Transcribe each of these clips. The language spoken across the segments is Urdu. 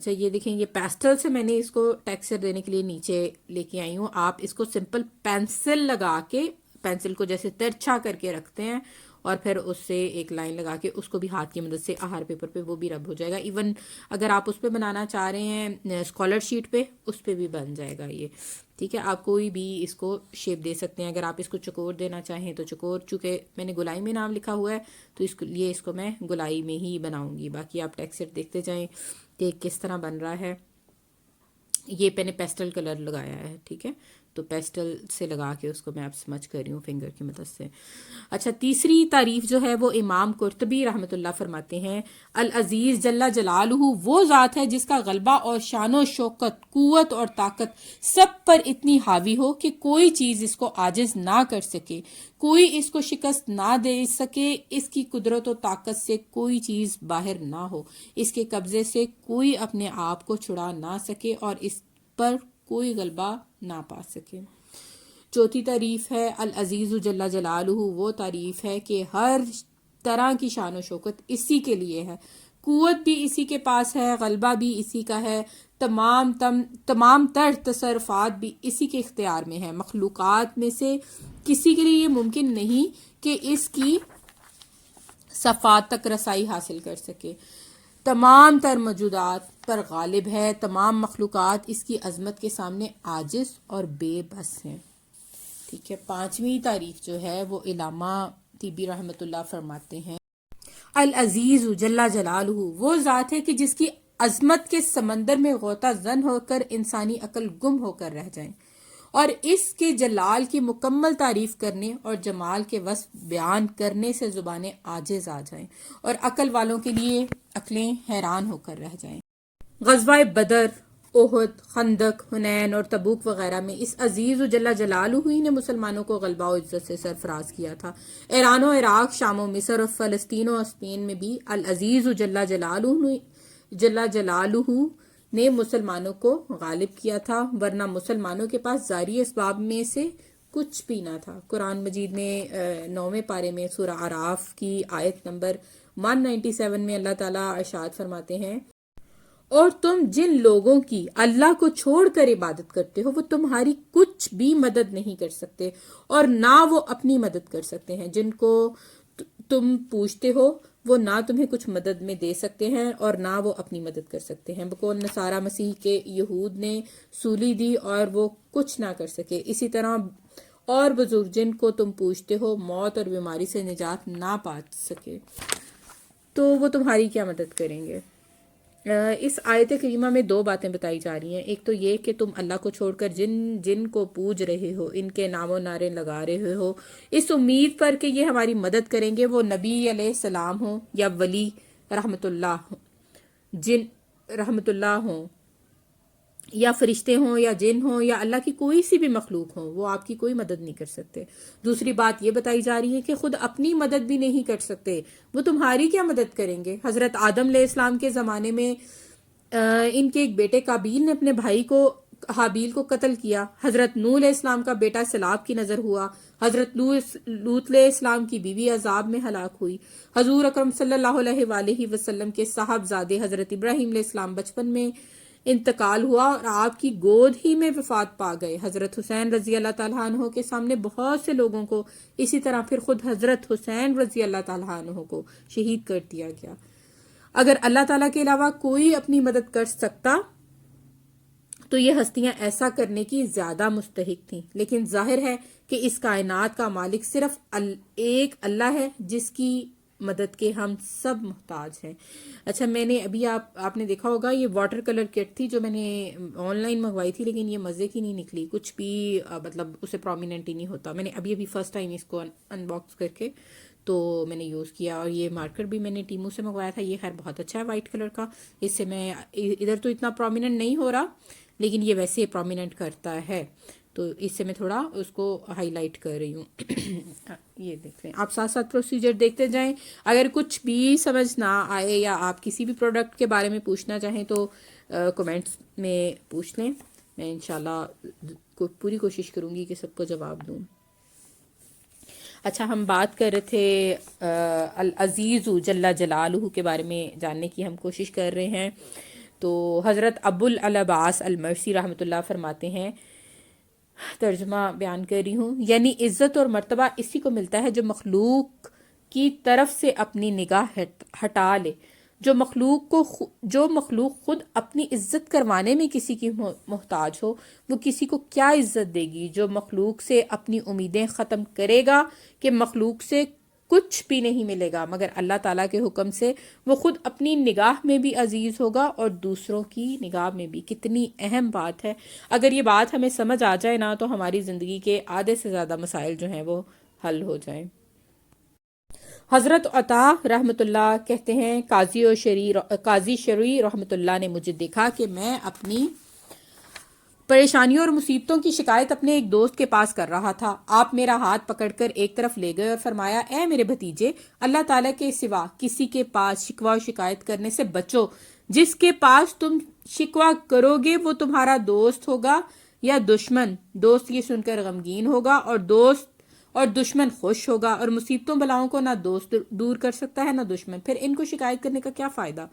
اچھا یہ دیکھیں یہ پیسٹل سے میں نے اس کو ٹیکسچر دینے کے لیے نیچے لے کے آئی ہوں. آپ اس کو سمپل پینسل لگا کے، پینسل کو جیسے ترچھا کر کے رکھتے ہیں اور پھر اس سے ایک لائن لگا کے اس کو بھی ہاتھ کی مدد سے آہار پیپر پہ وہ بھی رب ہو جائے گا. ایون اگر آپ اس پہ بنانا چاہ رہے ہیں اسکالر شیٹ پہ، اس پہ بھی بن جائے گا یہ. ٹھیک ہے، آپ کوئی بھی اس کو شیپ دے سکتے ہیں. اگر آپ اس کو چکور دینا چاہیں تو چکور، چونکہ میں نے گولائی میں نام لکھا ہوا ہے تو اس لیے اس کو میں گولائی میں ہی بناؤں گی. باقی آپ ٹیکسچر دیکھتے جائیں کہ کس طرح بن رہا ہے. یہ میں نے پیسٹل کلر لگایا ہے. ٹھیک ہے، تو پیسٹل سے لگا کے اس کو میں اب سمجھ کر رہی ہوں فنگر کی مدد سے. اچھا تیسری تعریف جو ہے وہ امام قرطبی رحمۃ اللہ فرماتے ہیں، العزیز جل جلالہ وہ ذات ہے جس کا غلبہ اور شان و شوکت، قوت اور طاقت سب پر اتنی حاوی ہو کہ کوئی چیز اس کو عاجز نہ کر سکے، کوئی اس کو شکست نہ دے سکے، اس کی قدرت و طاقت سے کوئی چیز باہر نہ ہو، اس کے قبضے سے کوئی اپنے آپ کو چھڑا نہ سکے اور اس پر کوئی غلبہ نہ پا سکے. چوتھی تعریف ہے العزیز جل جلالہ وہ تعریف ہے کہ ہر طرح کی شان و شوکت اسی کے لیے ہے، قوت بھی اسی کے پاس ہے، غلبہ بھی اسی کا ہے، تمام تر تصرفات بھی اسی کے اختیار میں ہے. مخلوقات میں سے کسی کے لیے یہ ممکن نہیں کہ اس کی صفات تک رسائی حاصل کر سکے. تمام تر موجودات پر غالب ہے، تمام مخلوقات اس کی عظمت کے سامنے عاجز اور بے بس ہیں. ٹھیک ہے، پانچویں تعریف جو ہے وہ علامہ طیبی رحمۃ اللہ فرماتے ہیں، العزیز جل جلالہ وہ ذات ہے کہ جس کی عظمت کے سمندر میں غوطہ زن ہو کر انسانی عقل گم ہو کر رہ جائیں، اور اس کے جلال کی مکمل تعریف کرنے اور جمال کے وصف بیان کرنے سے زبانیں عاجز آ جائیں اور عقل والوں کے لیے عقلیں حیران ہو کر رہ جائیں. غزوہ بدر، احد، خندق، حنین اور تبوک وغیرہ میں اس عزیز و جل جلالہ ہی نے مسلمانوں کو غلبہ و عزت سے سرفراز کیا تھا. ایران و عراق، شام و مصر اور فلسطین و اسپین میں بھی العزیز و جل جلالہ نے مسلمانوں کو غالب کیا تھا، ورنہ مسلمانوں کے پاس ظاہری اسباب میں سے کچھ بھی نہ تھا. قرآن مجید میں 9ویں پارے میں سورہ اعراف کی آیت نمبر 197 میں اللہ تعالیٰ ارشاد فرماتے ہیں، اور تم جن لوگوں کی اللہ کو چھوڑ کر عبادت کرتے ہو وہ تمہاری کچھ بھی مدد نہیں کر سکتے اور نہ وہ اپنی مدد کر سکتے ہیں. جن کو تم پوچھتے ہو وہ نہ تمہیں کچھ مدد میں دے سکتے ہیں اور نہ وہ اپنی مدد کر سکتے ہیں. بقول نصارہ مسیح کے یہود نے سولی دی اور وہ کچھ نہ کر سکے. اسی طرح اور بزرگ جن کو تم پوچھتے ہو موت اور بیماری سے نجات نہ پا سکے تو وہ تمہاری کیا مدد کریں گے. اس آیت کریمہ میں دو باتیں بتائی جا رہی ہیں. ایک تو یہ کہ تم اللہ کو چھوڑ کر جن کو پوج رہے ہو، ان کے نام و نعرے لگا رہے ہو اس امید پر کہ یہ ہماری مدد کریں گے، وہ نبی علیہ السلام ہوں یا ولی رحمت اللہ جن رحمت اللہ ہوں یا فرشتے ہوں یا جن ہوں یا اللہ کی کوئی سی بھی مخلوق ہوں، وہ آپ کی کوئی مدد نہیں کر سکتے. دوسری بات یہ بتائی جا رہی ہے کہ خود اپنی مدد بھی نہیں کر سکتے، وہ تمہاری کیا مدد کریں گے. حضرت آدم علیہ السلام کے زمانے میں ان کے ایک بیٹے قابیل نے اپنے بھائی کو حابیل کو قتل کیا. حضرت نوح علیہ السلام کا بیٹا سیلاب کی نظر ہوا. حضرت لوط علیہ السلام کی بیوی عذاب میں ہلاک ہوئی. حضور اکرم صلی اللہ علیہ وآلہ وسلم کے صاحبزادے حضرت ابراہیم علیہ السلام بچپن میں انتقال ہوا اور آپ کی گود ہی میں وفات پا گئے. حضرت حسین رضی اللہ تعالیٰ عنہ کے سامنے بہت سے لوگوں کو، اسی طرح پھر خود حضرت حسین رضی اللہ تعالیٰ عنہ کو شہید کر دیا گیا. اگر اللہ تعالیٰ کے علاوہ کوئی اپنی مدد کر سکتا تو یہ ہستیاں ایسا کرنے کی زیادہ مستحق تھیں، لیکن ظاہر ہے کہ اس کائنات کا مالک صرف ایک اللہ ہے جس کی مدد کے ہم سب محتاج ہیں. اچھا میں نے ابھی آپ نے دیکھا ہوگا یہ واٹر کلر کٹ تھی جو میں نے آن لائن منگوائی تھی، لیکن یہ مزے کی نہیں نکلی، کچھ بھی مطلب اسے پرومیننٹ ہی نہیں ہوتا. میں نے ابھی فرسٹ ٹائم اس کو ان باکس کر کے تو میں نے یوز کیا. اور یہ مارکر بھی میں نے ٹیمو سے منگوایا تھا، یہ خیر بہت اچھا ہے وائٹ کلر کا. اس سے میں ادھر تو اتنا پرومیننٹ نہیں ہو رہا لیکن یہ ویسے پرومیننٹ کرتا ہے، تو اس سے میں تھوڑا اس کو ہائی لائٹ کر رہی ہوں. یہ دیکھ لیں، آپ ساتھ ساتھ پروسیجر دیکھتے جائیں. اگر کچھ بھی سمجھ نہ آئے یا آپ کسی بھی پروڈکٹ کے بارے میں پوچھنا چاہیں تو کمنٹس میں پوچھ لیں، میں انشاءاللہ پوری کوشش کروں گی کہ سب کو جواب دوں. اچھا ہم بات کر رہے تھے العزیز جل جلالہ کے بارے میں جاننے کی ہم کوشش کر رہے ہیں. تو حضرت ابو العباس المرسی رحمۃ اللہ فرماتے ہیں، ترجمہ بیان کر رہی ہوں، یعنی عزت اور مرتبہ اسی کو ملتا ہے جو مخلوق کی طرف سے اپنی نگاہ ہٹا لے۔ جو مخلوق خود اپنی عزت کروانے میں کسی کی محتاج ہو، وہ کسی کو کیا عزت دے گی؟ جو مخلوق سے اپنی امیدیں ختم کرے گا کہ مخلوق سے کچھ بھی نہیں ملے گا مگر اللہ تعالیٰ کے حکم سے، وہ خود اپنی نگاہ میں بھی عزیز ہوگا اور دوسروں کی نگاہ میں بھی۔ کتنی اہم بات ہے! اگر یہ بات ہمیں سمجھ آ جائے نا تو ہماری زندگی کے آدھے سے زیادہ مسائل جو ہیں وہ حل ہو جائیں۔ حضرت عطا رحمۃ اللہ کہتے ہیں، قاضی شرعی رحمۃ اللہ نے مجھے دیکھا کہ میں اپنی پریشانیوں اور مصیبتوں کی شکایت اپنے ایک دوست کے پاس کر رہا تھا۔ آپ میرا ہاتھ پکڑ کر ایک طرف لے گئے اور فرمایا، اے میرے بھتیجے، اللہ تعالیٰ کے سوا کسی کے پاس شکوہ و شکایت کرنے سے بچو۔ جس کے پاس تم شکوہ کرو گے وہ تمہارا دوست ہوگا یا دشمن؟ دوست یہ سن کر غمگین ہوگا اور دشمن خوش ہوگا، اور مصیبتوں بلاؤں کو نہ دوست دور کر سکتا ہے نہ دشمن، پھر ان کو شکایت کرنے کا کیا فائدہ؟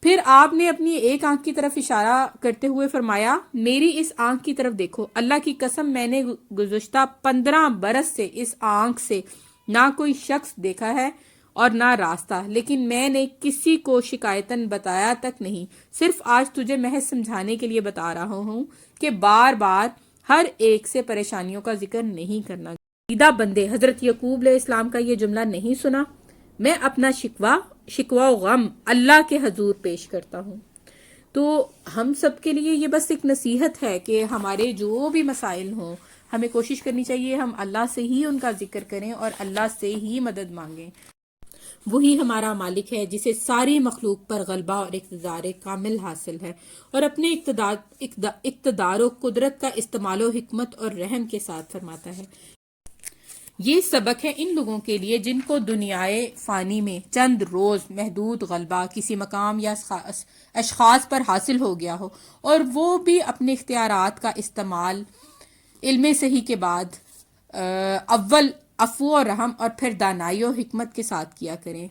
پھر آپ نے اپنی ایک آنکھ کی طرف اشارہ کرتے ہوئے فرمایا، میری اس آنکھ کی طرف دیکھو، اللہ کی قسم میں نے گزشتہ 15 برس سے اس آنکھ سے نہ کوئی شخص دیکھا ہے اور نہ راستہ، لیکن میں نے کسی کو شکایتاً بتایا تک نہیں، صرف آج تجھے محض سمجھانے کے لیے بتا رہا ہوں کہ بار بار ہر ایک سے پریشانیوں کا ذکر نہیں کرنا۔ عقیدہ بندے، حضرت یعقوب علیہ السلام کا یہ جملہ نہیں سنا؟ میں اپنا شکوہ و غم اللہ کے حضور پیش کرتا ہوں۔ تو ہم سب کے لیے یہ بس ایک نصیحت ہے کہ ہمارے جو بھی مسائل ہوں، ہمیں کوشش کرنی چاہیے ہم اللہ سے ہی ان کا ذکر کریں اور اللہ سے ہی مدد مانگیں۔ وہی ہمارا مالک ہے جسے ساری مخلوق پر غلبہ اور اقتدار کامل حاصل ہے، اور اپنے اقتدار و قدرت کا استعمال و حکمت اور رحم کے ساتھ فرماتا ہے۔ یہ سبق ہے ان لوگوں کے لیے جن کو دنیائے فانی میں چند روز محدود غلبہ کسی مقام یا اشخاص پر حاصل ہو گیا ہو، اور وہ بھی اپنے اختیارات کا استعمال علم صحیح کے بعد اول عفو و رحم اور پھر دانائی و حکمت کے ساتھ کیا کریں۔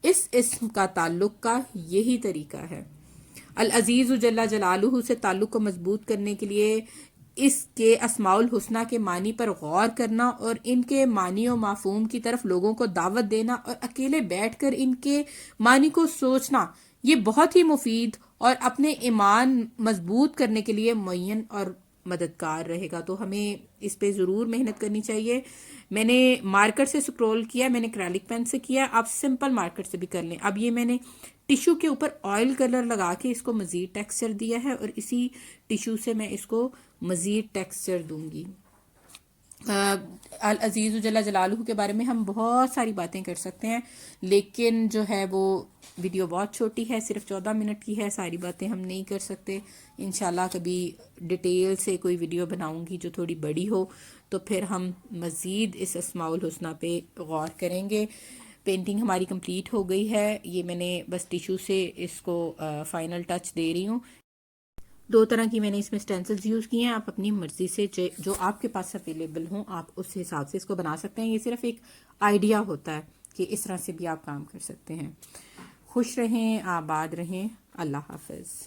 اس اسم کا تعلق کا یہی طریقہ ہے۔ العزیز جل جلالہ سے تعلق کو مضبوط کرنے کے لیے اس کے اسماء الحسنہ کے معنی پر غور کرنا اور ان کے معنی و مفہوم کی طرف لوگوں کو دعوت دینا اور اکیلے بیٹھ کر ان کے معنی کو سوچنا، یہ بہت ہی مفید اور اپنے ایمان مضبوط کرنے کے لیے معین اور مددگار رہے گا۔ تو ہمیں اس پہ ضرور محنت کرنی چاہیے۔ میں نے مارکر سے سکرول کیا، میں نے ایکریلک پین سے کیا، آپ سمپل مارکر سے بھی کر لیں۔ اب یہ میں نے ٹیشو کے اوپر آئل کلر لگا کے اس کو مزید ٹیکسچر دیا ہے، اور اسی ٹیشو سے میں اس کو مزید ٹیکسچر دوں گی۔ العزیز جل جلالہ کے بارے میں ہم بہت ساری باتیں کر سکتے ہیں، لیکن جو ہے وہ ویڈیو بہت چھوٹی ہے، صرف 14 منٹ کی ہے، ساری باتیں ہم نہیں کر سکتے۔ انشاءاللہ کبھی ڈیٹیل سے کوئی ویڈیو بناؤں گی جو تھوڑی بڑی ہو، تو پھر ہم مزید اس اسماء الحسنہ پہ غور کریں گے۔ پینٹنگ ہماری کمپلیٹ ہو گئی ہے، یہ میں نے بس ٹیشو سے اس کو فائنل ٹچ دے رہی ہوں۔ 2 طرح کی میں نے اس میں سٹینسلز یوز کی ہیں، آپ اپنی مرضی سے جو آپ کے پاس اویلیبل ہوں آپ اس حساب سے اس کو بنا سکتے ہیں۔ یہ صرف ایک آئیڈیا ہوتا ہے کہ اس طرح سے بھی آپ کام کر سکتے ہیں۔ خوش رہیں، آباد رہیں، اللہ حافظ۔